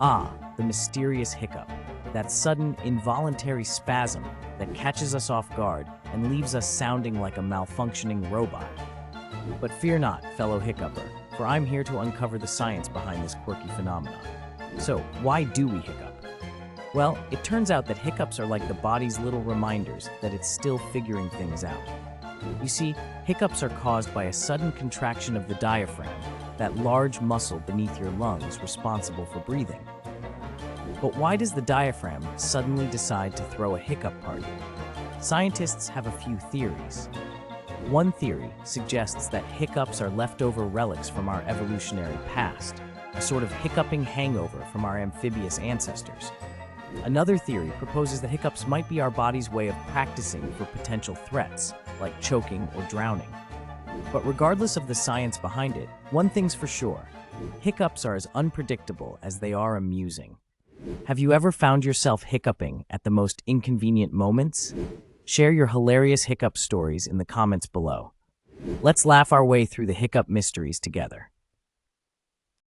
Ah, the mysterious hiccup, that sudden, involuntary spasm that catches us off guard and leaves us sounding like a malfunctioning robot. But fear not, fellow hiccupper, for I'm here to uncover the science behind this quirky phenomenon. So, why do we hiccup? Well, it turns out that hiccups are like the body's little reminders that it's still figuring things out. You see, hiccups are caused by a sudden contraction of the diaphragm, that large muscle beneath your lungs responsible for breathing. But why does the diaphragm suddenly decide to throw a hiccup party? Scientists have a few theories. One theory suggests that hiccups are leftover relics from our evolutionary past, a sort of hiccuping hangover from our amphibious ancestors. Another theory proposes that hiccups might be our body's way of practicing for potential threats, like choking or drowning. But regardless of the science behind it, one thing's for sure: hiccups are as unpredictable as they are amusing. Have you ever found yourself hiccuping at the most inconvenient moments? Share your hilarious hiccup stories in the comments below. Let's laugh our way through the hiccup mysteries together.